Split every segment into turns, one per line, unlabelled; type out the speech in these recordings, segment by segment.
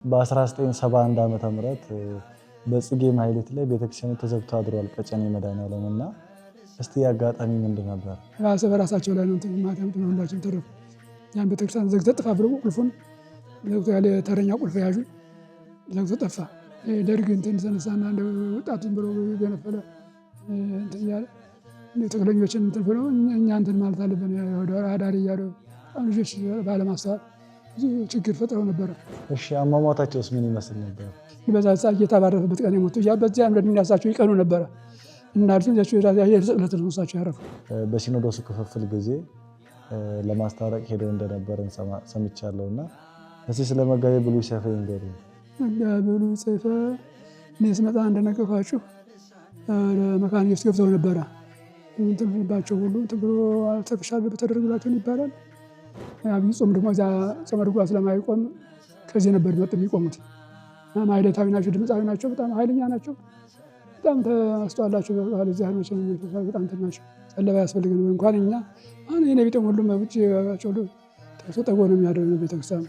በ1971 ዓመተ ምህረት በጽጌ ማህሌት ላይ ቤተክርስቲያኑ ተዘግቶ አድሯል ቀጨኔ መድኃኔዓለም እና እስቲ አጋጣሚ ምንድን ነበር?
በራሳቸው ላይ ነው ማተም ሁላችን ተረፉ። ያን ቤተክርስቲያን ዘግተህ ጥፋ ብሎ ቁልፉን ዘግቶ ያለ ተረኛ ቁልፍ ያዡ ዘግቶ ጠፋ። ደርግ እንትን ተነሳና እንደ ወጣቱን ብሎ ገነፈለ እንትን እያለ ትግለኞችን እንትን ብሎ እኛ እንትን ማለት አለብን ወደ አዳሪ እያሉ ልጆች ባለማስተዋል ብዙ ችግር ፈጥረው ነበረ።
እሺ አሟሟታቸውስ ምን ይመስል ነበር?
በዛ ሰዓት ጌታ ባረፈበት ቀን የሞቱ እያሉ በዚያ እንደሚያሳቸው ይቀኑ ነበረ እና ልጆቻቸው የስቅለት ነው እሳቸው ያረፉ።
በሲኖዶሱ ክፍፍል ጊዜ ለማስታረቅ ሄደው እንደነበረ ሰምቻለሁ እና እስቲ ስለ መጋቤ ብሉይ ሰይፈ ይንገሩን።
መጋቤ ብሉይ ሰይፈ እኔ ስመጣ እንደነገርኳችሁ ለመካነ ኢየሱስ ገብተው ነበረ። እንትን ባቸው ሁሉ ብሎ አርተፍሻል በተደረገላቸው ይባላል። አብይ ጾም ደግሞ እዛ ጾመ ድጓ ስለማይቆም ከዚህ ነበር መጥ የሚቆሙት። ማህሌታዊ ናቸው፣ ድምፃዊ ናቸው፣ በጣም ኃይለኛ ናቸው። በጣም ተስተዋላቸው ባለ ዛሬዎች በጣም ተናቸው። ጸለባ ያስፈልገን እንኳን እኛ አሁን የኔ ቢጤም ሁሉ መብጭ ያቸው ተሰጠጎ ነው የሚያደርገው ቤተክርስቲያን።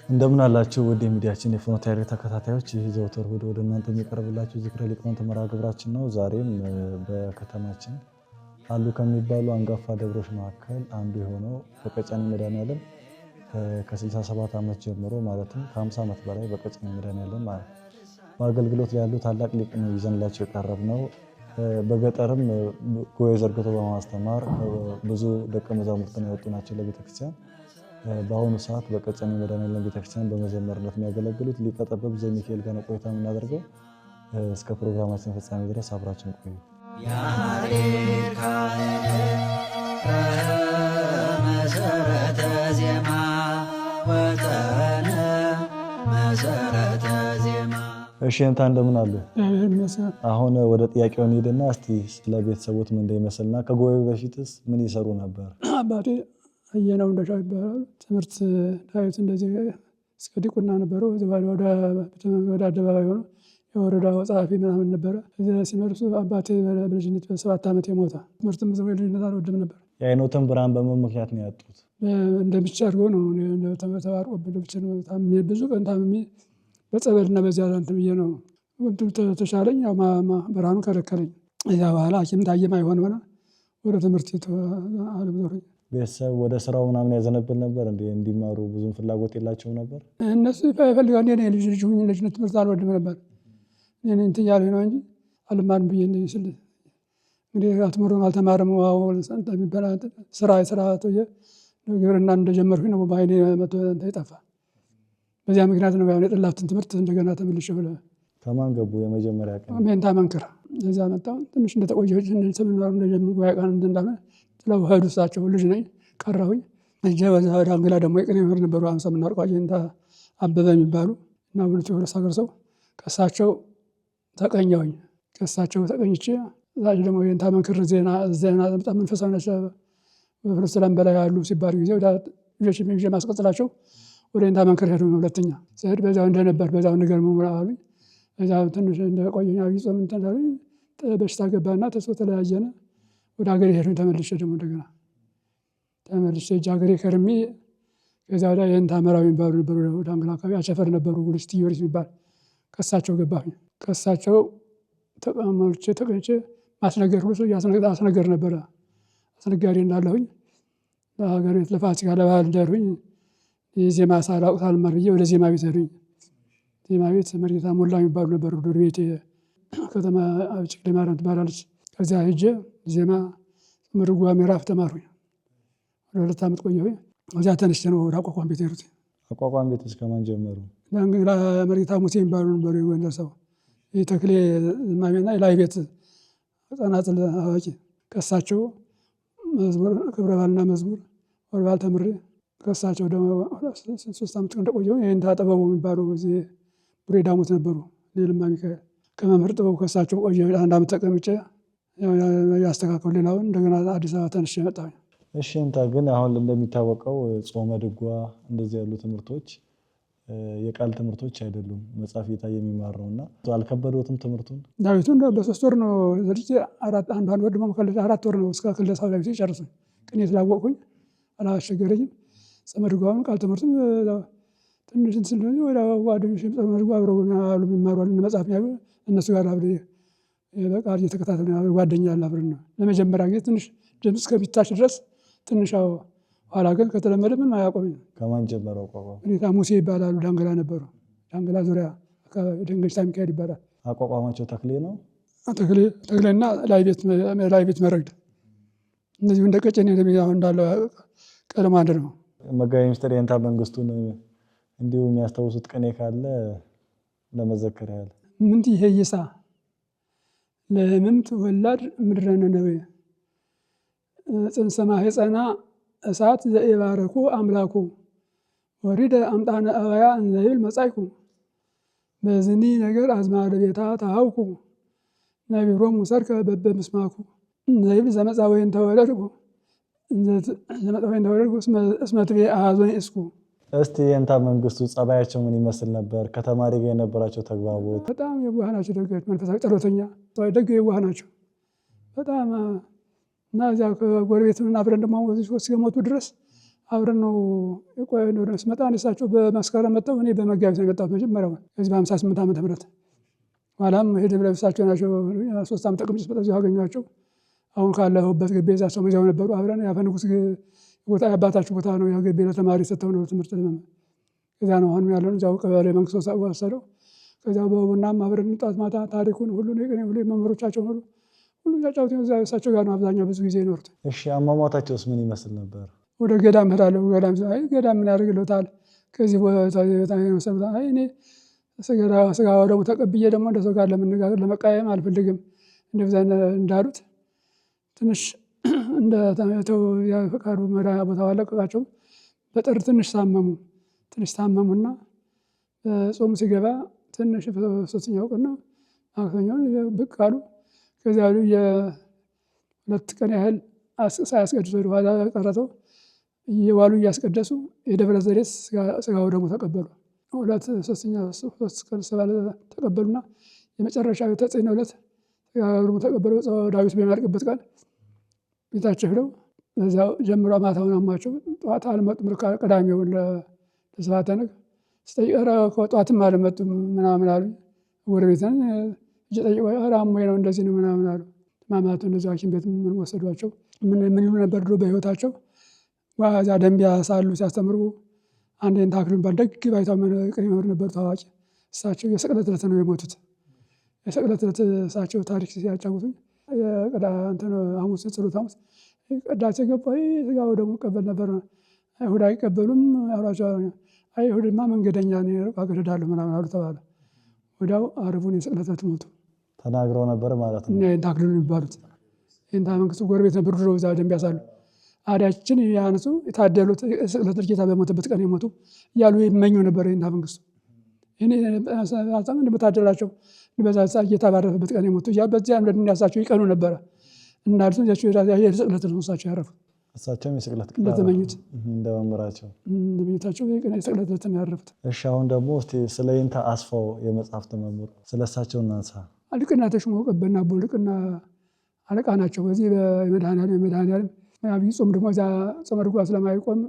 እንደምን አላችሁ ውድ የሚዲያችን የፍኖተ ያሬድ ተከታታዮች፣ ይህ ዘወትር እሑድ ወደ እናንተ የሚቀርብላችሁ ዝክረ ሊቃውንት መርሃ ግብራችን ነው። ዛሬም በከተማችን አሉ ከሚባሉ አንጋፋ ደብሮች መካከል አንዱ የሆነው በቀጨኔ መድኃኔዓለም ከ67 ዓመት ጀምሮ ማለትም ከ50 ዓመት በላይ በቀጨኔ መድኃኔዓለም በአገልግሎት ላይ ያሉ ታላቅ ሊቅ ነው ይዘንላቸው የቀረብነው። በገጠርም ጉባኤ ዘርግቶ በማስተማር ብዙ ደቀ መዛሙርትን ያወጡ ናቸው ለቤተክርስቲያን። በአሁኑ ሰዓት በቀጨኔ መድኃኔዓለም ቤተክርስቲያን በመዘመርነት የሚያገለግሉት ሊቀ ጠበብት ዘሚካኤል ጋር ቆይታ የምናደርገው። እስከ ፕሮግራማችን ፍጻሜ ድረስ አብራችን ቆዩ።
መሰረተ ዜማ ወጠነ መሰረተ ዜማ።
እሺ እንታ እንደምን አሉ? አሁን ወደ ጥያቄው እንሂድና እስቲ ስለ ቤተሰቦት ምን እንደሚመስልና ከጉባኤው በፊትስ ምን ይሰሩ ነበር?
አባቴ አየነው እንደሻው ይባላል። ትምህርት ዳዊት እንደዚህ እስከ ዲቁና ነበረው። ወደ አደባባይ ሆኖ የወረዳ ጸሐፊ ምናምን ነበረ። እዚያ ሲመርሱ አባቴ በልጅነት በ7 ዓመት የሞተ። ትምህርትም ዘው ልጅነት አልወድም ነበር።
የአይኖትን ብርሃን በምን ምክንያት ነው ያጡት?
እንደምቻ አድርጎ ነው ተባርቆ ብቻ ነው ብዙ ቀን ታምሜ በጸበልና በዚያ እንትን ብዬ ነው ተሻለኝ። ያው ብርሃኑ ከለከለኝ። እዚያ በኋላ ሐኪም ታየም አይሆን ሆነ ወደ ትምህርት አልብዞኝ።
ቤተሰብ ወደ ስራው ምናምን ያዘነብል ነበር እንዲማሩ ብዙም ፍላጎት የላቸውም ነበር?
እነሱ ይፈልጋሉ። እኔ ልጅ ሁኜ ልጅነት ትምህርት አልወድም ነበር። እኔ እንትን እያሉኝ ነው እንጂ አልማርም ብዬ ስል እንግዲህ አትምሩም አልተማርም የሚባል ስራ ግብርና እንደጀመርኩኝ ነው በዓይኔ መቶ የጠፋ። በዚያ ምክንያት ነው የጠላሁትን ትምህርት እንደገና ተመልሼ ብለ።
ከማን ገቡ የመጀመሪያ ቀን?
ሜንታ መንክር እዚያ መጣሁ። ትንሽ እንደተቆየሁ ሰምናሩ እንደጀመርኩ ጉባኤ ቃል እንዳለ ጥለው ሄዱ። እሳቸው ልጅ ነኝ ቀረሁኝ። በዛ ወደ አንግላ ደግሞ የቅኔ መምህር ነበሩ ሰምናሩ ቋጀንታ አበበ የሚባሉ እና ብሉ ቴዎድሮስ ሀገር ሰው ከእሳቸው ተቀኘሁኝ። ከእሳቸው ተቀኝቼ ዛሬ ደግሞ የእንታ መንክር ዜና በጣም መንፈሳዊ ናቸው። በፍልስጤም በላይ ያሉ ሲባሉ ጊዜ ወደ ልጆች ይዤ ማስቀጥላቸው ወደ እንታ መንክር ሄዱ። ሁለተኛ ስሄድ በዛው እንደነበር በዛው ነገር አሉኝ። በዛው ትንሽ እንደቆየኝ አብይ ጾም እንትን አሉኝ። በሽታ ገባና ተስቦ ተለያየነ። ወደ ሀገሬ ሄዱኝ። ተመልሼ ደግሞ እንደገና ተመልሼ ሀገሬ ከርሜ ከዛ ወደ የእንታ መራዊ የሚባሉ ነበሩ። ወደ አንግላ አካባቢ አቸፈር ነበሩ ጉልስ ቲዮሪስ የሚባል ከእሳቸው ገባሁኝ። ከእሳቸው ተቀማልቼ ተቀኝቼ ማስነገር ሁሉ አስነገር ነበረ። አስነጋሪ እንዳለሁኝ ለሀገር ቤት ለፋሲካ ለበዓል እንዳልሁኝ የዜማ ሳላውቅ ሳልማር ብዬ ወደ ዜማ ቤት ሄዱኝ። ዜማ ቤት መርጌታ ሞላ የሚባሉ ነበሩ። ዱር ቤት ከተማ ጭቅሌ ማርያም ትባላለች። ከዚያ ሄጄ ዜማ ምርጓ ምዕራፍ ተማርሁኝ። ወደ 2 ዓመት ቆየሁኝ። ከዚያ ተነስቼ ነው ወደ አቋቋም ቤት ሄዱት።
አቋቋም ቤት እስከማን ጀመሩ?
መርጌታ ሙሴ የሚባሉ ነበሩ የጎንደር ሰው። የተክሌ ማሜና የላይ ቤት ጸናጽል አዋቂ ከእሳቸው መዝሙር ክብረ ባልና መዝሙር ወደ ባል ተምሬ ከእሳቸው ደግሞ 3 ዓመት እንደቆየሁ ይህን ታጠበቡ የሚባሉ እዚህ ቡሬ ዳሞት ነበሩ። ሌልማ ሚካኤል ከመምህር ጥበቡ ከእሳቸው ቆየ 1 ዓመት ተቀምጬ ያስተካከሉ። ሌላውን እንደገና አዲስ አበባ ተነስቼ መጣሁ።
እሺ እንታ ግን አሁን እንደሚታወቀው ጾመ ድጓ እንደዚህ ያሉ ትምህርቶች የቃል ትምህርቶች አይደሉም። መጽሐፍ እየታየ የሚማር ነውና አልከበዶትም ትምህርቱን?
ዳዊቱን በ3 ወር ነው ዘልጄ አንድ ወር ደግሞ 4 ወር ነው እስከ ክለሳው ላይ ጨርሱኝ። ቅኔ ስላወቅኩኝ አላስቸገረኝም። ጾመ ድጓውን ቃል ትምህርቱም ትንሽ እንትን ስል ወደ ጓደኞቼ ጸመድኩ አብረው የሚማሩ አሉ መጽሐፍ የሚያዩ እነሱ ጋር አብሬ በቃል እየተከታተልን አብረን ጓደኛ አለ አብረን ነው። ለመጀመሪያ ጊዜ ትንሽ ድምፅ እስከሚታች ድረስ ትንሽ ኋላ ግን ከተለመደ ምንም አያቆምም።
ከማን ጀመረው አቋቋም?
ሁኔታ ሙሴ ይባላሉ። ዳንግላ ነበሩ። ዳንግላ ዙሪያ አካባቢ ደንገጭታ ሚካኤል ይባላል።
አቋቋማቸው ተክሌ ነው።
ተክሌና ላይ ቤት መረግድ እነዚሁ እንደ ቀጨኔ አሁን እንዳለው ቀለም አንድ ነው።
መጋቢ ምስጢር የእንታ መንግስቱን እንዲሁ የሚያስታውሱት ቅኔ ካለ ለመዘከር ያህል።
ምንት ይሄይሳ ለምንት ወላድ ምድረ ነነዌ ጽንሰ ማኅፀና እሳት ዘኢባረኩ አምላኩ ወሪደ አምጣነ አበያ እንዘይብል መጻይኩ በዝኒ ነገር አዝማደ ቤታ ታሃውኩ ነቢሮሙ ሰርከ በበምስማኩ እንዘይብል ዘመጻ ወይን ተወለድኩ እስመ ትቤ አሐዞን እስኩ።
እስቲ የእንታ መንግስቱ ጸባያቸው ምን ይመስል ነበር? ከተማሪ ጋር የነበራቸው ተግባቦት?
በጣም የዋህ ናቸው። ደጎች፣ መንፈሳዊ ጸሎተኛ፣ ደግ የዋህ ናቸው በጣም እና እዚያ ከጎረቤትን አብረን ደግሞ እስከሞቱ ድረስ አብረን ነው የቆየነው። ስመጣ እሳቸው በመስከረም መጥተው እኔ በመጋቢት ነው የመጣሁት መጀመሪያው ከዚህ በ58 ዓመተ ምህረት ኋላም ሄድ ብለው እሳቸው ናቸው 3 ዓመት ተቀምጬ ስመጣ እዚሁ አገኘኋቸው። አሁን ካለሁበት ግቢ እዛቸው እዚያው ነበሩ አብረን። የአፈ ንጉሥ ቦታ የአባታችሁ ቦታ ነው ያ ግቢ ለተማሪ ሰጥተው ነው ትምህርት ለመማር እዚያ ነው አሁንም ያለነው። እዚያው ቀበሌ መንግስት ወሰደው። ከዚያ በቡናም አብረን ጧት ማታ ታሪኩን ሁሉን የቅኔ ሁሉ መምህሮቻቸውን ሁሉ ያጫውተው እዚያ እሳቸው ጋር ነው አብዛኛው ብዙ ጊዜ ይኖሩት።
እሺ አሟሟታቸውስ ምን ይመስል ነበር?
ወደ ገዳም እሄዳለሁ። ገዳም ምን ያደርግልዎታል? ከዚህ ቦታ እኔ ስጋ ወደሙ ተቀብዬ ደግሞ እንደ ሰው ጋር ለመነጋገር ለመቃየም አልፈልግም እንደዛ እንዳሉት ትንሽ እንደተመተው ያፈቃዱ መዳያ ቦታ አለቀቃቸው። በጥር ትንሽ ታመሙና ጾም ሲገባ ትንሽ ሶስተኛው ቀን ነው ማክሰኞውን ብቅ አሉ። ከዚያ ያሉ የ2 ቀን ያህል ሳያስቀድሱ ወደ ኋላ ቀረተው እየዋሉ እያስቀደሱ የደብረ ዘይት ስጋ ወደሙ ተቀበሉ። 3 ቀን ሰባለ ተቀበሉና የመጨረሻው ተጽዕኖ ዕለት ስጋ ወደሙ ተቀበሉ። ዳዊት በሚያልቅበት ቀን ቤታቸው ሄደው በዛው ጀምሮ ማታውን አሟቸው። ጠዋት አልመጡም። ቅዳሜውን ለስብሐተ ነግህ ስጠይቀረ ጠዋትም አልመጡም ምናምን አሉ። ጎረቤትን እየጠየቁ ኧረ አሞኝ ነው እንደዚህ ነው ምናምን አሉ። ማማቱ እነዚያ ሐኪም ቤት ምን ወሰዷቸው። ምን ይሉ ነበር ድሮ በህይወታቸው እዚያ ደንቢያ ሳሉ ሲያስተምሩ አንድ ታክሉ የሚባል ደግ ባይታዊ ቅኔ መምህር ነበሩ ታዋቂ። እሳቸው የስቅለት ዕለት ነው የሞቱት። የስቅለት ዕለት እሳቸው ታሪክ ሲያጫውቱኝ ሐሙስ ጸሎተ ሐሙስ ቅዳሴ ገባ ስጋ ወደሙ ቀበል ነበር። አይሁድ አይቀበሉም አሏቸው። አይሁድማ መንገደኛ አገር ሄዳለሁ ምናምን አሉ ተባለ። ወዲያው አርቡን የስቅለት ዕለት ሞቱ።
ተናግረው ነበር ማለት ነው።
ታክሉ የሚባሉት የእንታ መንግስቱ ጎረቤት ነበሩ ድሮ እዛ ደንቢያ ሳሉ። አዲያችን ያነሱ የታደሉት የስቅለት ጌታ በሞተበት ቀን የሞቱ እያሉ ይመኙ ነበር የእንታ መንግስቱ። እኔ በጣም እንደምታደላቸው በዛ ጌታ ባረፈበት ቀን የሞቱ እያሉ በዚያ እንደሚያሳቸው ይቀኑ ነበረ። እንዳሉት የስቅለት ነው እሳቸው ያረፉት።
እሳቸውም የስቅለት ቀን
እንደተመኙት
እንደመምራቸው
እንደመኝታቸው የስቅለት ዕለት ነው ያረፉት።
እሺ አሁን ደግሞ እስቲ ስለ የእንታ አስፋው የመጽሐፍት መምህር ስለ እሳቸው እናንሳ።
ልቅና ተሾመው ቀበና አቦ ልቅና አለቃ ናቸው። በዚህ በመድኃኔዓለም አብይ ጾም ደግሞ እዚያ ጾመ ድጓ ስለማይቆም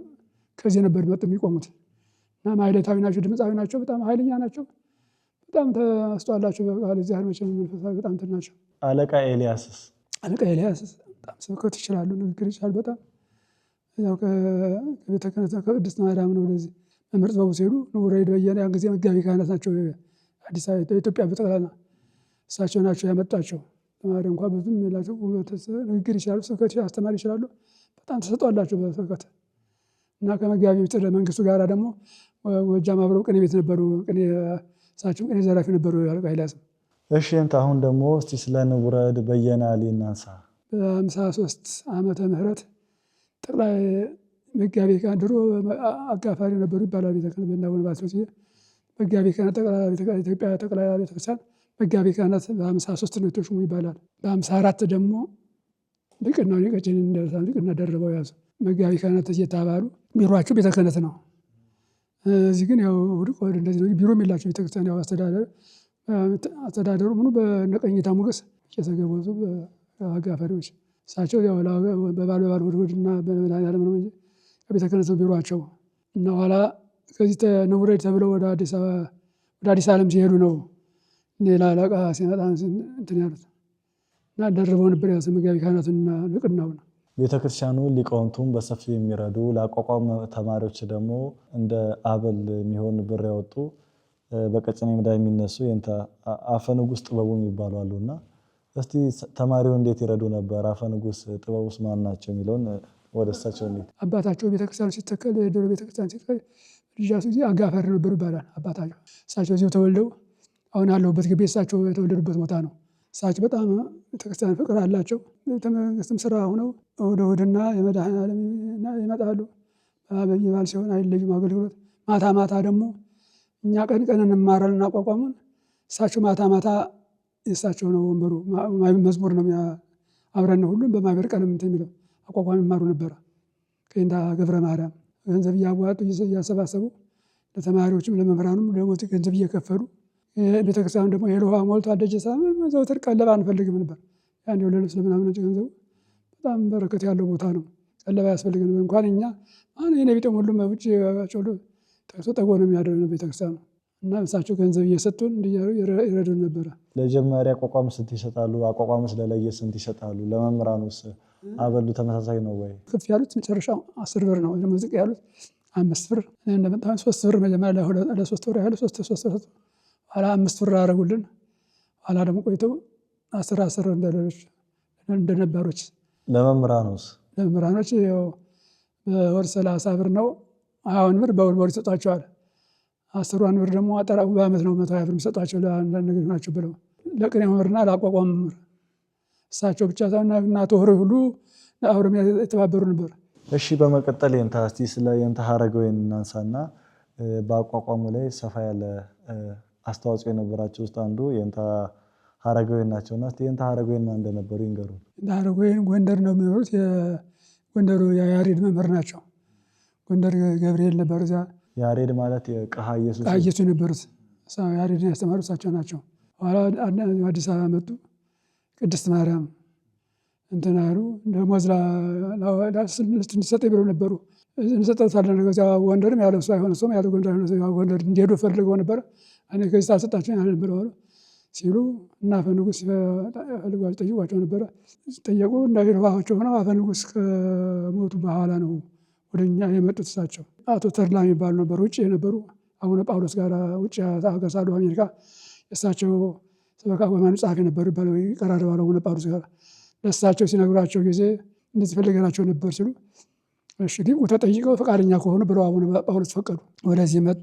ከዚህ ነበር መጡ የሚቆሙት እና ማህሌታዊ ናቸው፣ ድምፃዊ ናቸው፣ በጣም ኃይለኛ ናቸው። በጣም ተስተዋላቸው በቃል እዚህ መቼም መንፈሳዊ በጣም እንትን ናቸው።
አለቃ ኤልያስስ?
አለቃ ኤልያስስ በጣም ስብከት ይችላሉ፣ ንግግር ይችላል። በጣም ያው ከቤተ ክህነት ከቅድስት ማርያም ነው ወደዚህ መምህር ጥበቡ ሲሄዱ ኑረይድ በየነ ያን ጊዜ መጋቢ ካህናት ናቸው አዲስ አበባ ኢትዮጵያ በጠቅላላ እሳቸው ናቸው ያመጣቸው። ተማሪ እንኳን ብዙም የላቸው ንግግር ይችላሉ፣ ስብከት አስተማሪ ይችላሉ። በጣም ተሰጧላቸው በስብከት እና ከመጋቢ ምስጢር መንግስቱ ጋር ደግሞ ጎጃም አብረው ቅኔ ቤት ነበሩ። እሳቸው ቅኔ ዘራፊ ነበሩ አለቃ ኤልያስም።
እሺ አሁን ደግሞ እስቲ ስለ ንቡረእድ በየነ አሊ እናንሳ።
በ53 ዓመተ ምህረት ጠቅላይ መጋቢ ካህናት ድሮ አጋፋሪ ነበሩ ይባላል። ቤተ ክህነት በእናቡነ መጋቢ ካህናት ኢትዮጵያ ጠቅላይ ቤተክርስቲያን መጋቢ ካህናት በ53 ነው የተሾሙ ይባላል። በ54 ደግሞ ልቅናውን የቀጨኔን እንደርሳን ልቅና ደርበው ያዙ። መጋቢ ካህናት እየተባሉ ቢሮአቸው ቤተ ክህነት ነው። እዚህ ግን ያው ውድቅ እንደዚህ ነው። ቢሮም የላቸው ቤተክርስቲያን ያው አስተዳደሩ ምኑ በነቀኝታ ሞገስ ቄሰ ገቦዙ አጋፋሪዎች እሳቸው ያው በባል ውድና በመድኃኔዓለም ነው እንጂ ቤተ ክህነት ነው ቢሮአቸው እና ኋላ ከዚህ ተነውረድ ተብለው ወደ አዲስ ዓለም ሲሄዱ ነው ሌላ አለቃ ሲመጣ እንትን ያሉት እና ደርበው ነበር ያሰ መጋቢ ካህናትና ንቅናው ነው።
ቤተክርስቲያኑ ሊቃውንቱን በሰፊው የሚረዱ ለአቋቋም ተማሪዎች ደግሞ እንደ አበል የሚሆን ብር ያወጡ በቀጭኔ ምዳ የሚነሱ አፈ ንጉሥ ጥበቡ የሚባሉ አሉና እስቲ ተማሪው እንዴት ይረዱ ነበር? አፈ ንጉሥ ጥበቡስ ማን ናቸው የሚለውን ወደ እሳቸው እንዴት
አባታቸው ቤተክርስቲያን ሲተከል የድሮ ቤተክርስቲያን ሲተከል ልጃሱ ጊዜ አጋፋሪ ነበሩ ይባላል። አባታቸው እሳቸው እዚሁ ተወልደው አሁን ያለሁበት ግቢ እሳቸው የተወለዱበት ቦታ ነው። እሳቸው በጣም ቤተክርስቲያን ፍቅር አላቸው። ቤተመንግስትም ስራ ሆነው እሑድና የመድኃኔዓለም ይመጣሉ። በአብይ በዓል ሲሆን አይለዩም አገልግሎት። ማታ ማታ ደግሞ እኛ ቀን ቀን እንማራለን እናቋቋሙን እሳቸው ማታ ማታ የእሳቸው ነው ወንበሩ መዝሙር ነው አብረን ነው ሁሉም በማህበር ቀለም እንትን የሚለው አቋቋም ይማሩ ነበረ። ከእንዳ ገብረ ማርያም ገንዘብ እያዋጡ እያሰባሰቡ ለተማሪዎችም ለመምህራኑም ደሞዝ ገንዘብ እየከፈሉ ቤተክርስቲያኑ ደግሞ የእህል ውሃ ሞልቶ አደጀሳ ዘውትር ቀለብ አንፈልግም ነበር። ያን ለልብስ ለምናምን ገንዘቡ በጣም በረከት ያለው ቦታ ነው። ቀለብ አያስፈልግም እንኳን እኛ አሁን የኔ ቢጤም ሁሉም በውጭ ጮሎ ጠጎ ነው የሚያደርገው ቤተክርስቲያኑ እና እሳቸው ገንዘብ እየሰጡን እንዲያሩ ይረዱን ነበረ።
ለጀማሪ አቋቋም ስንት ይሰጣሉ? አቋቋምስ ለለየ ስንት ይሰጣሉ? ለመምህራኑስ አበሉ ተመሳሳይ ነው ወይ?
ከፍ ያሉት መጨረሻው 10 ብር ነው። ደግሞ ዝቅ ያሉት 5 ብር እንደመጣ 3 ብር መጀመሪያ ለ3 ብር ያህል 3 ብር ኋላ 5 ብር አደረጉልን። ኋላ ደግሞ ቆይተው 10 እንደሌሎች እንደነባሮች።
ለመምህራኖች
በወር 30 ብር ነው 20 ብር በወር ይሰጧቸዋል። 10 ብር ደግሞ አጠራቁ በአመት ነው 120 ብር የሚሰጧቸው ለአንዳንድ ነገር ናቸው ብለው ለቅኔ መምህርና ለአቋቋም መምህር እሳቸው ብቻ ሳይሆን እናቶ ሆሮ ሁሉ አብረው የተባበሩ ነበር።
እሺ በመቀጠል እስቲ ስለ የንታ ሀረገወይን እናንሳና በአቋቋሙ ላይ ሰፋ ያለ አስተዋጽኦ የነበራቸው ውስጥ አንዱ የንታ ሀረገወይን ናቸውና እስቲ የንታ ሀረገወይን ማን እንደነበሩ ይንገሩ።
የንታ ሀረገወይን ጎንደር ነው የሚኖሩት። የጎንደሩ የያሬድ መምህር ናቸው። ጎንደር ገብርኤል ነበሩ። እዚያ
ያሬድ ማለት የቀሃ ኢየሱስ
የነበሩት ያሬድን ያስተማሩ እሳቸው ናቸው። ኋላ አዲስ አበባ መጡ። ቅድስት ማርያም እንትን አሉ። ደሞዝ እንዲሰጥ ብለው ነበሩ። እንሰጠታለን ከዚያ ጎንደርም ያለ እሱ አይሆን እሱም ያለ ጎንደር እንዲሄዱ ፈልገው ነበረ። እኔ ከዚህ ሳልሰጣቸው ያለ ነበር ሲሉ እና አፈ ንጉሥ ፈልጓቸው ጠይቋቸው ነበረ። ጠየቁ እንዳይረባቸው ሆነው አፈ ንጉሥ ከሞቱ በኋላ ነው ወደ እኛ የመጡት። እሳቸው አቶ ተድላ የሚባሉ ነበሩ፣ ውጭ የነበሩ አቡነ ጳውሎስ ጋር ውጭ ሀገር ሳሉ አሜሪካ የእሳቸው ሰበካ ወማኑ ጸሐፊ ነበሩ ይባላል። ይቀራረባሉ አቡነ ጳውሎስ ጋር። ለእሳቸው ሲነግሯቸው ጊዜ እንደዚህ ፈልገናቸው ነበር ሲሉ እሺ ሊቁ ተጠይቀው ፈቃደኛ ከሆኑ ብለው አቡነ ጳውሎስ ፈቀዱ። ወደዚህ መጡ።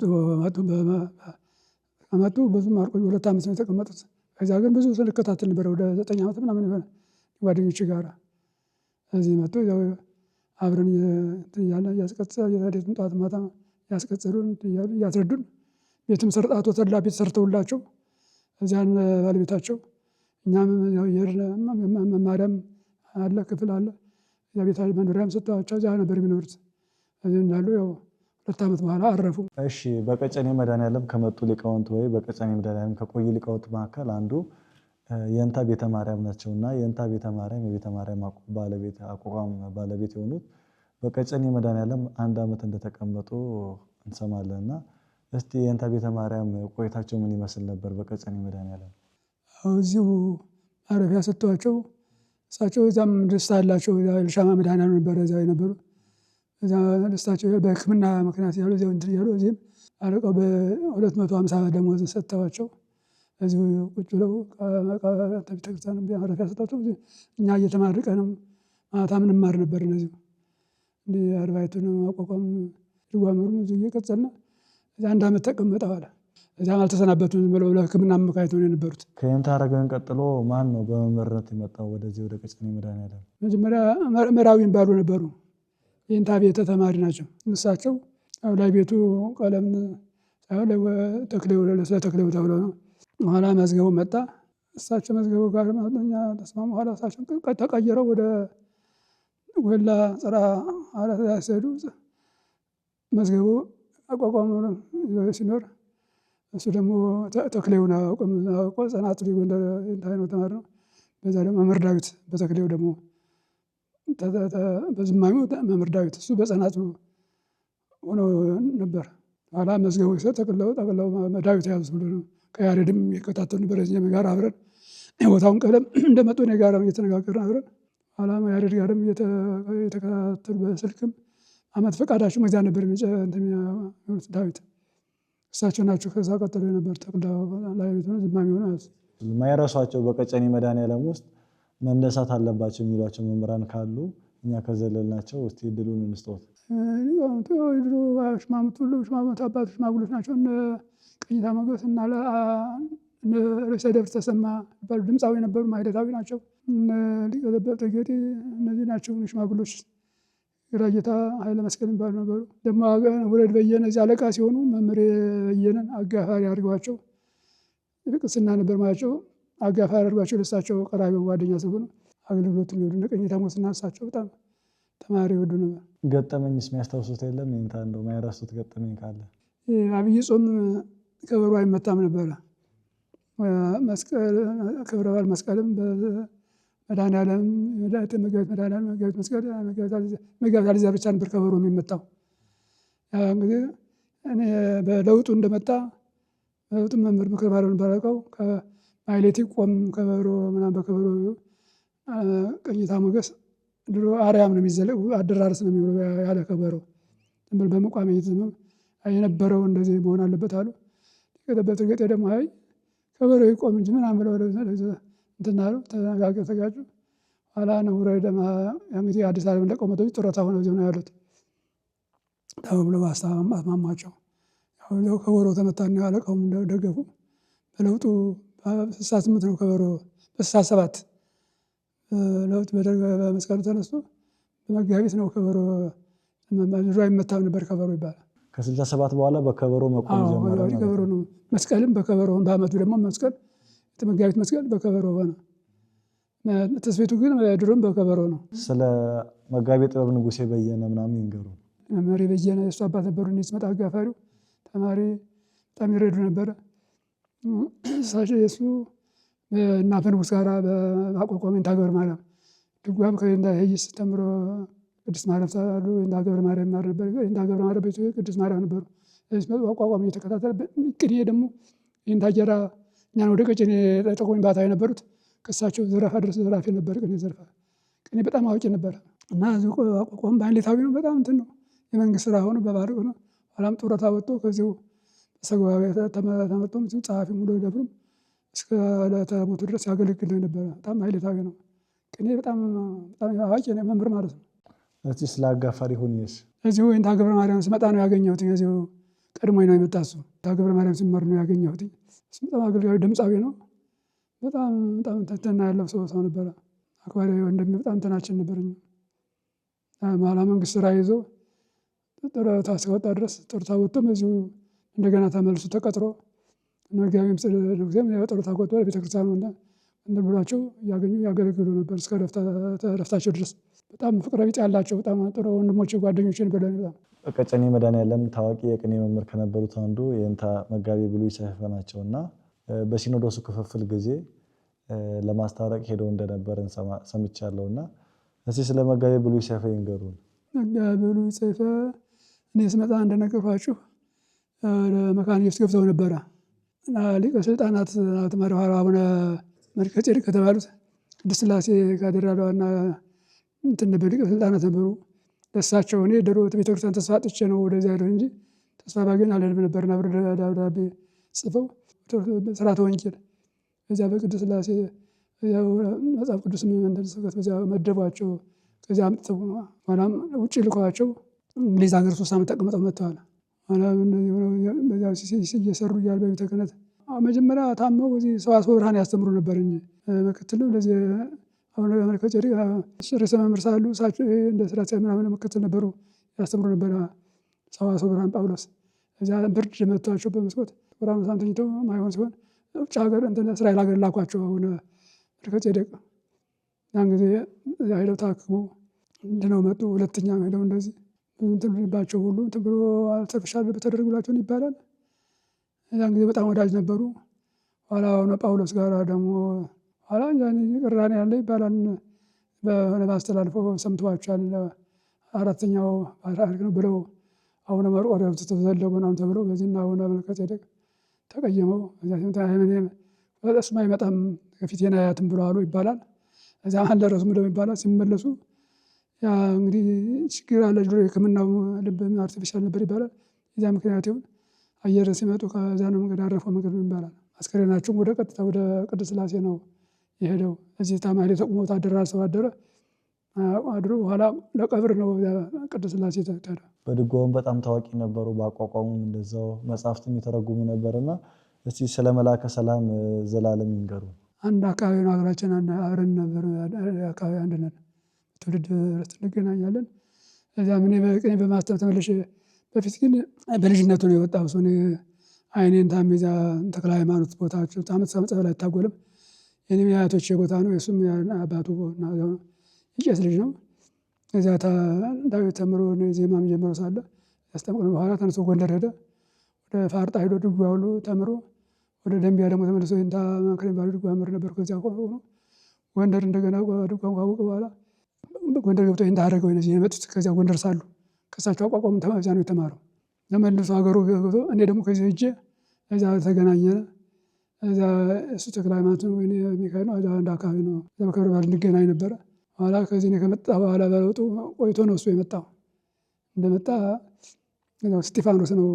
ብዙም አልቆዩ 2 ዓመት ነው የተቀመጡት። ከዚያ ግን ብዙ ስንከታተል ነበረ ወደ 9 ዓመት ምናምን ይሆናል ጓደኞች ጋር እዚህ መጡ። አብረን እያለ እያስቀጸሉን ጠዋት ማታ ያስቀጸሉን እያሉ እያስረዱን ቤትም አቶ ተድላ ቤት ሰርተውላቸው እዚያን ባለቤታቸው እኛም መማሪያም አለ ክፍል አለ ቤታ መኖሪያም ሰጥተዋቸው እዚያ ነበር የሚኖሩት። እዚህ እንዳሉ 2 ዓመት በኋላ አረፉ።
እሺ በቀጨኔ መድኃኔዓለም ከመጡ ሊቃውንት ወይ በቀጨኔ መድኃኔዓለም ከቆዩ ሊቃውንት መካከል አንዱ የንታ ቤተ ማርያም ናቸውና የንታ ቤተ ማርያም የቤተ ማርያም አቋቋም ባለቤት የሆኑት በቀጨኔ መድኃኔዓለም 1 ዓመት እንደተቀመጡ እንሰማለንና እስቲ የንታ ቤተ ማርያም ቆይታቸው ምን ይመስል ነበር? በቀጨኔ መድኃኔዓለም
እዚሁ ማረፊያ ሰጥተዋቸው እሳቸው እዛም ደስታ አላቸው። ሻማ መድኃኔዓለም ነበረ እዚያ የነበሩ እዛ ደስታቸው በሕክምና ምክንያት ያሉ እዚያው እንትን እያሉ እዚህም አለቃው በ250 ደሞዝ ሰጥተዋቸው እዚሁ ቁጭ ብለው ቤተክርስቲያን ማረፊያ ሰጥተዋቸው እኛ እየተማርቀንም ማታም እንማር ነበር። እነዚሁ እንዲህ አርባዕቱን አቋቋም ድጓመሩ እዚሁ እየቀጸልና እዚያ 1 ዓመት ተቀመጠዋል። እዚያም አልተሰናበቱም ብለው ለሕክምና አመካኝተው ነው የነበሩት።
ከየንታ ሀረገወይን ቀጥሎ ማን ነው በመምህርነት የመጣው ወደዚህ ወደ ቀጨኔ መድኃኔዓለም?
መጀመሪያ መራዊ የሚባሉ ነበሩ። የየንታ ቤተ ተማሪ ናቸው። እሳቸው ላይ ቤቱ ቀለም ሳይሆን ስለ ተክሌው ተብሎ ነው። በኋላ መዝገቡ መጣ። እሳቸው መዝገቡ ጋር እኛ ተስማሙ። በኋላ እሳቸው ተቀይረው ወደ ወላ ጽራ ሲሄዱ መዝገቡ አቋቋም ሲኖር እሱ ደግሞ ተክሌውን አውቆ ጸናጽል ጎንደር ነው ተማሪ ነው። በዛ ደግሞ መምህር ዳዊት በተክሌው ደግሞ በዝማኙ መምህር ዳዊት እሱ በጸናጽሉ ሆኖ ነበር ኋላ መዝገቡ ሲሰጥ ጠቅለው ዳዊት ያዙ ብሎ ነው። ከያሬድም የከታተሉ ነበር እዚህም ጋር አብረን የቦታውን ቀለም እንደመጡ እኔ ጋር እየተነጋገርን አብረን ኋላ ያሬድ ጋርም እየተከታተሉ በስልክም አመት ፈቃዳቸው መዚያ ነበር የሚሉት ዳዊት እሳቸው ናቸው። ከዛ ቀጥሎ የነበር ተክለው ላይ ቤት ሆነ ዝማሚ ሆነ
የማይረሷቸው በቀጨኔ መድኃኔዓለም ውስጥ መነሳት አለባቸው የሚሏቸው መምህራን ካሉ እኛ ከዘለልናቸው እስቲ እድሉን እንስጠት።
ሽማምንት አባቶች ሽማግሎች ናቸው። እነ ቀኝታ ሞገስ እና ርዕሰ ደብር ተሰማ ይባሉ ድምፃዊ ነበሩ፣ ማህሌታዊ ናቸው። ሊቀ ዘበብተ ጌጤ እነዚህ ናቸው ሽማግሎች። ግራጌታ ኃይለ መስቀል የሚባሉ ነበሩ። ደግሞ ውረድ በየነ እዚህ አለቃ ሲሆኑ መምህር በየነን አጋፋሪ አድርገዋቸው ቅስና ነበር ማለቸው አጋፋሪ አድርጓቸው ለሳቸው ቀራቢ ጓደኛ ስለሆኑ አገልግሎቱን ይወዱ። እነ ቀኝታ ሞገስና እሳቸው በጣም ተማሪ ይወዱ ነበር።
ገጠመኝስ የሚያስታውሱት የለም? ይንታ እንደው ማይረሱት ገጠመኝ ካለ?
አብይ ጾም ከበሮ አይመታም ነበረ። መስቀል ክብረ በዓል መስቀልም በመድኃኔዓለም መጋቢት መድኃኔዓለም መጋቢት መስቀል መጋቢት አልዛ ብቻ ነበር ከበሮ የሚመታው። እንግዲህ እኔ በለውጡ እንደመጣ በለውጡ መምህር ምክረ ማርያምን ባረቀው ከማይሌቲ ቆም ከበሮ ምናምን በከበሮ ቀኝታ ሞገስ ድሮ አርያም ነው የሚዘለቅ አደራረስ ነው የሚውለው ያለ ከበሮ በመቋሚያ እየተዘመመ የነበረው እንደዚህ መሆን አለበት አሉ። ከጠበት እርግጥ ደግሞ አይ ከበሮ ይቆም እንጂ ምናምን ብለው እንትን አሉ። ተጋጩ። ኋላ ነው ወረደማ እንግዲህ አዲስ አበባ ለቀው መጥተው ጡረታ ሆነው እዚሁ ነው ያሉት ተብሎ አስማማቸው። ያው ከበሮ ተመታና ያለቀውም ደገፉ። በለውጡ በ68 ነው ከበሮ በ67 ለውጥ በደርግ በመስቀሉ ተነስቶ በመጋቢት ነው ከበሮ ድሮ አይመታም ነበር ከበሮ ይባላል።
ከ67 በኋላ በከበሮ መቆም ጀመረ።
ከበሮ ነው መስቀልም በከበሮ በአመቱ ደግሞ መስቀል መጋቢት መስቀል በከበሮ ሆነ። ተስቤቱ ግን ድሮም በከበሮ ነው።
ስለ መጋቢ ጥበብ ንጉሴ በየነ ምናምን ይንገሩ።
መሪ በየነ የእሱ አባት ነበሩ። እኔ ስመጣ አጋፋሪው ተማሪ በጣም ይረዱ ነበረ። እሳቸው የእሱ እና ፈንጉስ ጋር በማቋቋም ገብረ ማርያም ድጓም ከእንዳ ሄይስ ተምሮ ቅድስት ማርያም ሳሉ እንዳ ገብረ ማርያም ማር ነበር። እንዳ ገብረ ማርያም ቤቱ ቅድስት ማርያም ነበሩ። ስለዚህ ማቋቋም እየተከታተለ ቅኔ ደግሞ እንዳ ጀራ እኛን ወደ ቀጨኔ ጠቆኝ ባታ የነበሩት ከእሳቸው ዘረፋ ድረስ ዘራፊ ነበር። ቅኔ ዘርፋ ቅኔ በጣም አዋቂ ነበር እና አቋቋም ባንሌታዊ ነው። በጣም እንትን ነው የመንግስት ስራ ሆኖ በባህር ሆነ። ኋላም ጡረታ ወጥቶ ከዚሁ ተሰግባቢ ተመርጦ ጸሐፊ ሙሉ ደብሩም እስከ ዕለተ ሞቱ ድረስ ያገለግል ነበረ። በጣም ኃይለታዊ ነው። ቅኔ በጣም አዋቂ መምህር ማለት ነው።
እስቲ ስለ አጋፋሪ ሁኔስ?
እዚሁ እንዳ ገብረ ማርያም ስመጣ ነው ያገኘሁት። እዚሁ ቀድሞኝ ነው የመጣ እሱ። እንዳ ገብረ ማርያም ሲመር ነው ያገኘሁት። በጣም አገልጋዩ ድምፃዊ ነው። በጣም ትህትና ያለው ሰው ነበረ። አክባሪ ወንድሜ በጣም እንትናችን ነበረኝ። ኋላ መንግስት ስራ ይዞ ጡረታ እስከወጣ ድረስ ጡረታ ወጥቶም እዚሁ እንደገና ተመልሶ ተቀጥሮ መጋቢም ጊዜም ጡረታ ወጥቶ ቤተክርስቲያኑ እንትን ብሏቸው እያገኙ ያገለግሉ ነበር እስከ ረፍታቸው ድረስ። በጣም ፍቅረ ቢጤ ያላቸው በጣም ጥሩ ወንድሞች ጓደኞች ነበር።
ቀጨኔ መድኃኔዓለም ታዋቂ የቅኔ መምህር ከነበሩት አንዱ የእንታ መጋቢ ብሉይ ሰይፈ ናቸውና በሲኖዶሱ ክፍፍል ጊዜ ለማስታረቅ ሄደው እንደነበር ሰምቻለሁና እስቲ ስለ መጋቢ ብሉይ ሰይፈ ይንገሩን።
መጋቢ ብሉይ ሰይፈ እኔ ስመጣ እንደነገርኳችሁ መካነ ኢየሱስ ገብተው ነበረ። ሊቀ ስልጣናት ተመራው አቡነ መልከ ጼዴቅ ከተባሉት ቅድስት ሥላሴ ካቴድራል ዋና እንትን ነበሩ፣ ሊቀ ስልጣናት ነበሩ። ለእሳቸው እኔ ድሮ ቤተክርስቲያን ተስፋ አጥቼ ነው ወደዚያ ሄደው እንጂ ተስፋ ባገኝ አልሄድም ነበርና ደብዳቤ ጽፈው ስርዓተ ወንጌል በዚያ በቅድስት ሥላሴ መጽሐፍ ቅዱስ ስብከት በዚያ መደቧቸው። ከዚያ አምጥተው ኋላም ውጭ ልኳቸው እንግሊዝ ሀገር 3 ዓመት ተቀምጠው መጥተዋል። ኋላም በዚያ እየሰሩ እያሉ በቤተ ክህነት መጀመሪያ ታመው እዚህ ሰዋስወ ብርሃን ያስተምሩ ነበር እንጂ ምክትል ለዚህ አሁን መልከ ጼዴቅ ርዕሰ መምህር ሳሉ እሳቸው እንደ ስራ ምናምን ምክትል ነበሩ፣ ያስተምሩ ነበር ሰዋስወ ብርሃን ጳውሎስ። እዚያ ብርድ መጥቷቸው በመስኮት ብርሃኑ ሳንተኝተው ማይሆን ሲሆን ውጭ ሀገር እንትን እስራኤል ሀገር ላኳቸው አሁን መልከ ጼዴቅ። ያን ጊዜ ሄደው ታክመው እንድነው መጡ። ሁለተኛ ሄደው እንደዚህ እንትን ልባቸው ሁሉ እንትን ብሎ አርተፊሻል በተደረጉላቸውን ይባላል። ያን ጊዜ በጣም ወዳጅ ነበሩ። ኋላ ሆነ ጳውሎስ ጋር ደግሞ ኋላ ቅራኔ ያለ ይባላል በሆነ ማስተላልፎ ሰምተዋቸዋል። 4ኛው ፓትርያርክ ነው ብለው አቡነ መርቆሬዎስ ተዘለው ምናምን ተብለው በዚህና አቡነ መልከጼዴቅ ተቀየመው። እሱማ አይመጣም ከፊቴን አያትም ብሎ አሉ ይባላል። እዚያ አልደረሱም ደግሞ ይባላል። ሲመለሱ ያ እንግዲህ ችግር አለ ድሮ የሕክምናው ልብ አርቲፊሻል ነበር ይባላል። የዚያ ምክንያት ይሁን አየር ሲመጡ ከዛ ነው መንገድ አረፈው መንገድ ነው ይባላል። አስከሬናቸውም ወደ ቀጥታ ወደ ቅድስት ሥላሴ ነው የሄደው። እዚህ ታማሪ ተቁሞ ታደረ ሰው አደረ አድሮ በኋላ ለቀብር ነው ቅድስት ሥላሴ ተሄደ።
በድጓውም በጣም ታዋቂ ነበሩ። በአቋቋሙም እንደዛው መጽሐፍትም የተረጉሙ ነበርና እስቲ ስለ መላከ ሰላም ዘላለም ይንገሩ።
አንድ አካባቢ ነው ሀገራችን አብረን ነበር። አካባቢ አንድ ነን። ትውልድ ርስት እንገናኛለን። እዚያ እኔ በቅኔ በማስተማር ተመልሼ በፊት ግን በልጅነቱ ነው የወጣው ሰው አይኔን ታሜ እዚያ ተክለ ሃይማኖት ቦታቸው ዓመት ሰመጸ ላይ አይታጎልም። የኔም የአያቶቼ ቦታ ነው። የእሱም አባቱ የቄስ ልጅ ነው። እዚያ ዳዊት ተምሮ ዜማም ጀምሮ ሳለ ያስጠምቅነው በኋላ ተነስቶ ጎንደር ሄደ። ወደ ፋርጣ ሄዶ ድጓ ሁሉ ተምሮ ወደ ደንቢያ ደግሞ ተመልሶ ይንታ ማክሬ ባሉ ድጓ መምህር ነበር። ከዚያ ሆኖ ጎንደር እንደገና ድጓ ካወቀ በኋላ ጎንደር ገብቶ ይንታ አደረገው። እነዚህ የመጡት ከዚያ ጎንደር ሳሉ ከሳቸው አቋቋም እዚያ ነው የተማረው። ተመልሶ ሀገሩ ገብቶ እኔ ደግሞ ከዚህ ሄጄ እዚያ ተገናኘን። እዚያ እሱ ተክለ ሃይማኖት ነው ወይ ሚካኤል ነው። እዚያ አንድ አካባቢ ነው። እዚያ በክብረ በዓል እንገናኝ ነበረ። በኋላ ከዚህ እኔ ከመጣ በኋላ በለውጡ ቆይቶ ነው እሱ የመጣው። እንደመጣ እስጢፋኖስ ነው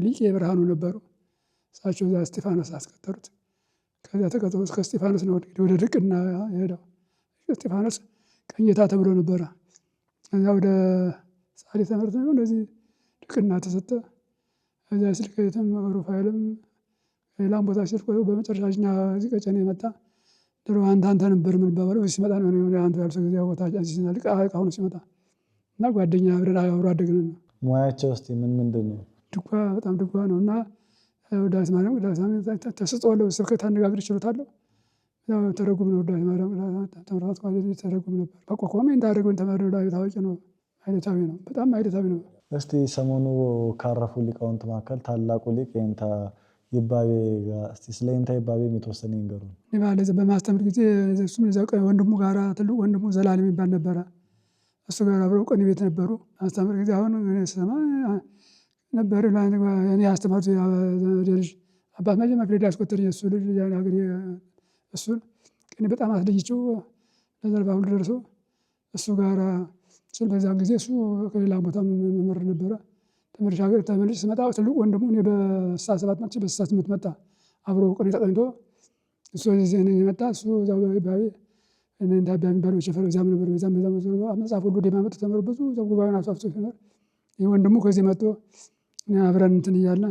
ሊቄ ብርሃኑ ነበሩ። እሳቸው እዚያ እስጢፋኖስ አስቀጠሩት። ከዚያ ተቀጥሮ እስከ እስጢፋኖስ ነው ወደ ድቅና የሄደው። እስጢፋኖስ ቀኝታ ተብሎ ነበረ። እዚያ ወደ ጻሪ ትምህርት ነው እንደዚህ ድቅና ተሰጠ። እዚያ ስልከትም ሩፋኤልም ሌላም ቦታ ሲልቆ በመጨረሻ እዚህ ቀጨኔ የመጣ ድሮ አንተ ነበር ምን ባባለው ሲመጣ ነው አንተ ያልሰው ጊዜ ቦታ ሲናልቅ አሁን ሲመጣ እና ጓደኛ አብረን አብሮ አደግን ነው።
ሙያቸው እስቲ ምንድን ነው?
ድጓ በጣም ድጓ ነው እና ውዳሴ ማርያም ተሰጥቷለሁ። ስብከት አነጋገር ችሎታለሁ። ያው ተረጉም ነው ውዳሴ ማርያም ተምራት ቋንቋ ተረጉም ነበር። አቋቋሜ እንዳደረገውን ተማሪው ላይ ታዋቂ ነው። አይነታዊ ነው። በጣም አይነታዊ ነው።
እስቲ ሰሞኑ ካረፉ ሊቃውንት መካከል ታላቁ ሊቅ የእንታ ይባቤ ጋር እስቲ ስለ የእንታ ይባቤ የተወሰነ ይንገሩን።
እኔ ማለት በማስተምር ጊዜ እሱም እዚያው ወንድሙ ጋር ትልቅ ወንድሙ ዘላለም የሚባል ነበረ። እሱ ጋር አብረው ቅኔ ቤት ነበሩ። አስተምር ጊዜ አሁን እኔ ስሰማ ነበር እኔ ያስተማሩት ልጅ አባት መጀመሪያ ፍሬድ ያስቆጠር የእሱ ልጅ ሀገር እሱን ቅኔ በጣም አስለይቼው ለዘርባ ሁሉ ደርሶ እሱ ጋር ስል በዛን ጊዜ እሱ ከሌላ ቦታ መምህር ነበረ። ተመልሼ ስመጣ ትልቅ ወንድሙ እኔ በ67 መጥቼ በ68 መጣ። አብሮ ቅኔ ተቀኝቶ እሱ እዚህ መጣ። እሱ እዛው ይባቤ እኔ እንዳባ የሚባለው ቸፈር እዚያም ነበር። በዛም መጽሐፍ ሁሉ ደማመጥ ተመሩ ብዙ እዛው ጉባኤውን አስፋፍቶ ሲኖር ይህ ወንድሙ ከዚህ መጥቶ አብረን እንትን እያለ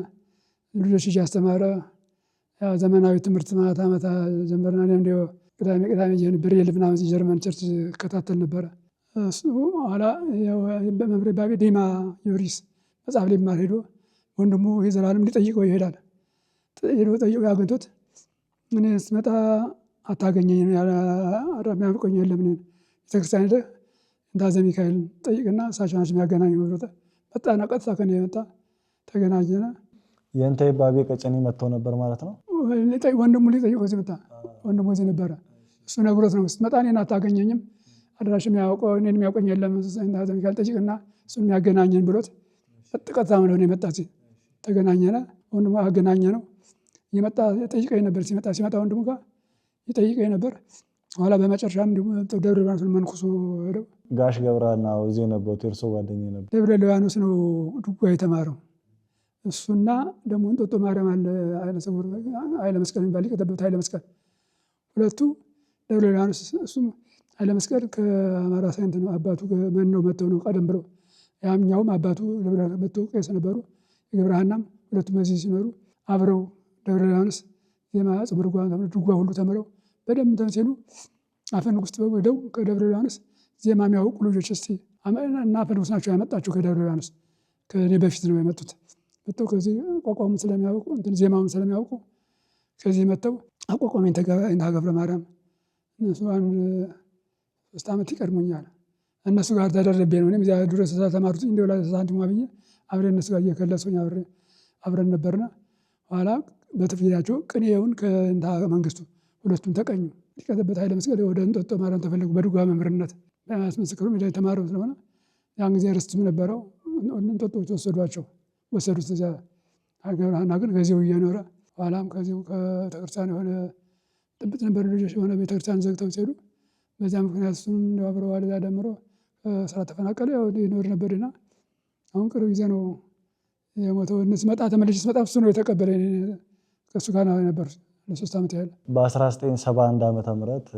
ልጆች እያስተማረ ዘመናዊ ትምህርት ማታ ጀመርና እኔም እንዲያው ቅዳሜ ብሬል ምናምን ጀርመን ቸርች እከታተል ነበረ። እሱ ኋላ በመምህር ይባቤ ዲማ ዮሪስ መጽሐፍ ሊማር ሄዶ ወንድሙ የዘላለም ሊጠይቀው ይሄዳል። ሄዶ ጠይቆ ያገኝቶት እኔ ስመጣ አታገኘኝ የሚያውቀኝ የለም ቤተክርስቲያን ሄደህ እንዳዘ ሚካኤል ጠይቅና እሳቸው ናቸው የሚያገናኙ ብሎት መጣና ቀጥታ ከእኔ የመጣ ተገናኘን።
የእንታ ይባቤ ቀጨኔ መጥተው ነበር ማለት ነው።
ወንድሙ ሊጠይቀው እዚህ መጣ። ወንድሙ እዚህ ነበረ። እሱ ነግሮት ነው ስትመጣ እኔን አታገኘኝም አድራሽ የሚያውቀው እኔን የሚያውቀኝ የለም እንዳዘ ሚካኤል ጠይቅና እሱን የሚያገናኘን ብሎት ቀጥታ ነው የመጣ። ተገናኘን። ወንድሙ አገናኘ ነው የመጣ ጠይቀኝ ነበር። ሲመጣ ወንድሙ ጋር ይጠይቀኝ ነበር። ኋላ በመጨረሻም ደብረ ሊባኖስ መንኩሶ ሄደው
ጋሽ ገብረሃና እዚህ ነበሩ። የእርሶ ጓደኛ ነበር።
ደብረ ሊባኖስ ነው ድጓ የተማረው እሱና ደግሞ እንጦጦ ማርያም አለ ኃይለ መስቀል የሚባል ሊቀ ጠበብት ኃይለ መስቀል ሁለቱ ደብረ ሊባኖስ። እሱም ኃይለ መስቀል ከአማራ ሳይንት ነው አባቱ መነው መጥተው ነው ቀደም ብለው ያኛውም አባቱ ደብረ መጥተው ቄስ ነበሩ። የገብረሃናም ሁለቱም በዚህ ሲኖሩ አብረው ደብረ ሊባኖስ ዜማ ጽምር ድጓ ሁሉ ተምረው በደንብ ሲሉ አፈ ንጉሥ ጥበቡ ሄደው ከደብረ ሊባኖስ ዜማ የሚያውቁ ልጆች እስቲ እና አፈ ንጉሥ ናቸው ያመጣቸው ከደብረ ሊባኖስ ከእኔ በፊት ነው የመጡት። መጥተው ከዚህ አቋቋሙን ስለሚያውቁ እንትን ዜማውን ስለሚያውቁ ከዚህ መጥተው አቋቋሜን እንታ ገብረ ማርያም እነሱ 3 ዓመት ይቀድሙኛል። እነሱ ጋር ተደረቤ ነው እኔም እዚያ ድረስ ተማሩት እንዲሁ ሳንቲሟ ብዬ አብሬ እነሱ ጋር እየከለሱኝ አብረን ነበርና ኋላ በትፍያቸው ቅኔውን ከእንታ መንግስቱ ሁለቱም ተቀኙ። ሊቀ ጠበብት ኃይለ መስቀል ወደ እንጦጦ ማርያም ተፈለጉ በድጓ መምህርነት በማስመስከሩ የተማረው ስለሆነ ያን ጊዜ ርስትም ነበረው እንጦጦች ወሰዱት እዚያ ገብረሃና ግን ከዚሁ እየኖረ ኋላም ከዚሁ ከቤተክርስቲያን የሆነ ጥብጥ ነበር ልጆች የሆነ ቤተክርስቲያን ዘግተው ሲሄዱ በዚያ ምክንያት እሱንም አብረው ወደዚያ ደምሮ ስራ ተፈናቀለ። ያው ይኖር ነበርና አሁን ቅርብ ጊዜ ነው የሞተው። ስመጣ ተመልሼ ስመጣ እሱ ነው የተቀበለኝ። ከእሱ ጋር ነበር ለ3 ዓመት ያህል።
በ1971 ዓመተ ምህረት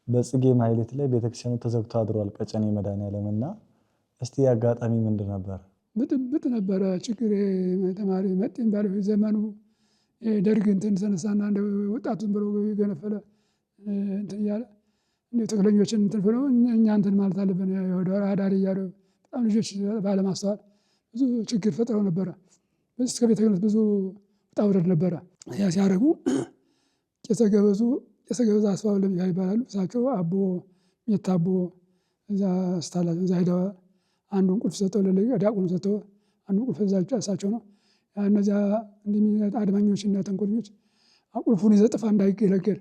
በጽጌ ማህሌት ላይ ቤተክርስቲያኑ ተዘግቶ አድሯል ቀጨኔ መድኃኔዓለም እና እስቲ አጋጣሚ ምንድን ነበር?
ብጥብጥ ነበረ ችግር ተማሪ መጤም ባለው ዘመኑ ደርግ እንትን ተነሳና እንደ ወጣቱን ብሎ ገነፈለ እንትን እያለ እንደ ተክለኞችን እንትን ብሎ እኛ እንትን ማለት አለብን ወደ አዳሪ እያሉ በጣም ልጆች ባለማስተዋል ብዙ ችግር ፈጥረው ነበረ። በዚህ እስከ ቤተ ክህነት ብዙ ውጣ ውረድ ነበረ። ያ ሲያደርጉ ቄሰ ገበዙ አስፋው ለሚካኤል ይባላሉ። እሳቸው አቦ ሜታቦ እዛ ስታላቸው እዛ ሄደው አንዱን ቁልፍ ሰጥተው ለዲያቆኑ ሰጥተው አንዱን ቁልፍ እሳቸው ነው። እነዚያ እንዲህ አድማኞችና ተንኮለኞች ቁልፉን ይዘህ ጥፋ እንዳይገለገል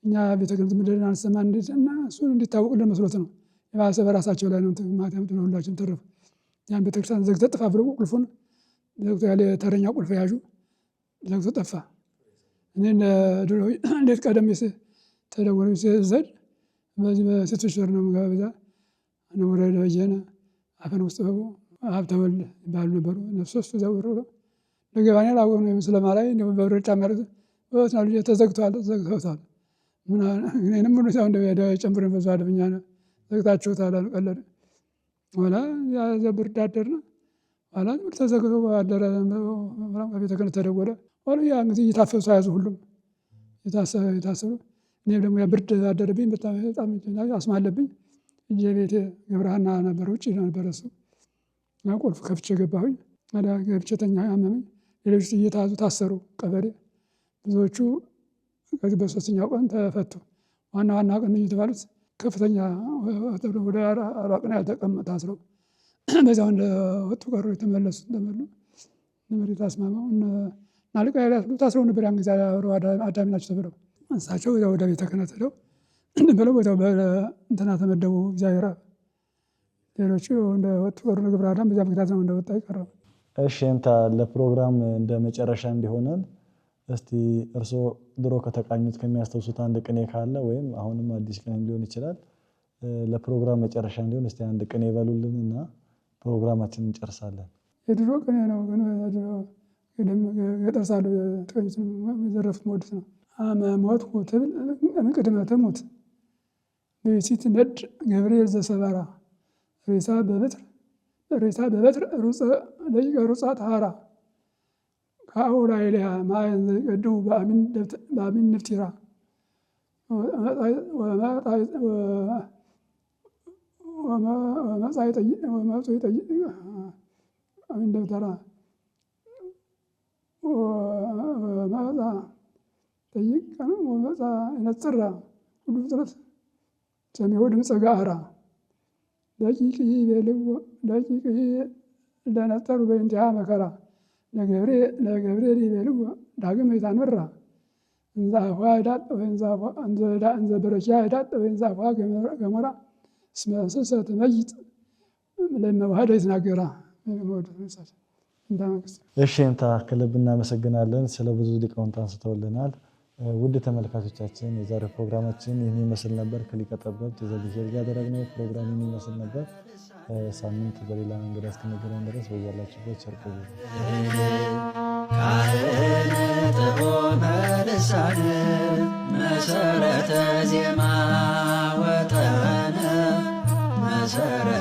እኛ ቤተ ክህነት ምድርን አንሰማ እና እሱን እንዲታወቅልን መስሎት ነው። የባሰ በራሳቸው ላይ ነው ማትያምት ነው። ሁላችንም ተረፉ። ያን ቤተክርስቲያን ዘግተህ ጥፋ ብለው ቁልፉን ዘግቶ ያለ ተረኛ ቁልፍ ያዡ ዘግቶ ጠፋ። እኔ ድሮ እንዴት ቀደም ተደወለ ዘድ በዚህ በሴቶች በር ነው ጋብዛ ነው ወረደ በየነ አፈን ውስጥ ሀብተወልድ ይባሉ ነበሩ። ነፍሶስ ዘውሮ ለገባኔ ላቆም ነው ስለማላይ ነው በብረጫ ማለት ወጣ ልጅ ተዘግቷል። ምን እኔንም ምን ሰው እንደ ጨምረን በዛ አድብኛ ነው ዘግታችሁታል አሉ። ቀለደ ወላ ያ ዘብርድ አደርና ወላ ተዘግቶ አደረ። ከቤተ ክህነት ተደወለ። ወላ ያ እንግዲህ እየታፈሱ ያዙ ሁሉም የታሰሩ። እኔም ደግሞ ያ ብርድ አደረብኝ። በጣም አስማለብኝ። እጄ ቤቴ ገብረሃና ነበር፣ ውጭ ነበር እሱ። ቁልፍ ከፍቼ ገባሁኝ። አዳ ገብቼ ተኛ አመመኝ። ሌሎች እየታዙ ታሰሩ። ቀበሌ ብዙዎቹ ከዚህ በ3ኛው ቀን ተፈቱ። ዋና ቀን የተባሉት ከፍተኛ ወደ 40 ቀን ያልተቀመጠ ታስረው በዛው እንደወጡ ቀሩ። የተመለሱ እንደመሉ መሬት አስማማው ናልቃ ያላሉ ታስረው ነበር። ያን ጊዜ አዳሚ ናቸው ተብለው እሳቸው ወደ ቤተ ክህነት ሄደው ብለው ቦታው እንትና ተመደቡ። እግዚአብሔር ሌሎቹ እንደወጡ ቀሩ። ግብረ አዳም በዚያ ምክንያት ነው እንደወጣ ይቀራል።
እሺ እንታ ለፕሮግራም እንደ መጨረሻ እንዲሆነን እስቲ እርስዎ ድሮ ከተቃኙት ከሚያስታውሱት አንድ ቅኔ ካለ ወይም አሁንም አዲስ ቅኔ ሊሆን ይችላል ለፕሮግራም መጨረሻ እንዲሆን እስቲ አንድ ቅኔ ይበሉልንና ፕሮግራማችንን እንጨርሳለን።
የድሮ ቅኔ ነው ግን ገጠር ሳለሁ ተቀኝት የዘረፉት ሞድስ ነው። አመሞት ትብል ቅድመ ትሙት ቤሲት ነድ ገብርኤል ዘሰበራ ሬሳ በበትር ደቂቀ ሩጻ ተሃራ ከአውላ ኤልያ ማየን ዘይቀድሙ በአሚን ንፍቲራ ወመጻ ይጠይቅ አሚን ደብተራ ወመጻ ጠይቅ ወመጻ ይነጽራ ሁሉ ፍጥረት ሰሚዑ ድምፀ ጋራ ደቂቅ ለነጠሩ በእንቲሃ መከራ ለገብርኤል ይቤልዎ ዳግም ይታንበራ እንዘ አፍዋ ዳጥ እንዘ በረኪያ ዳጥ ወእንዘ አፍዋ ገሞራ እስመ እንስሰ ትመይጥ ለመዋህደ ይትናገራ።
እሺ እንታ ከልብ እናመሰግናለን። ስለ ብዙ ሊቃውንት አንስተውልናል። ውድ ተመልካቾቻችን የዛሬው ፕሮግራማችን ይህን ይመስል ነበር። ከሊቀ ጠበብት ዘቢሄር ጋር ያደረግነው ፕሮግራም ይህን ይመስል ነበር። ሳምንት በሌላ መንገድ እስክንገናኝ ድረስ በያላችሁበት ቸር ቆዩ።
ካህን ጥዑመ ልሳን መሰረተ ዜማ ወጠነ መሰረተ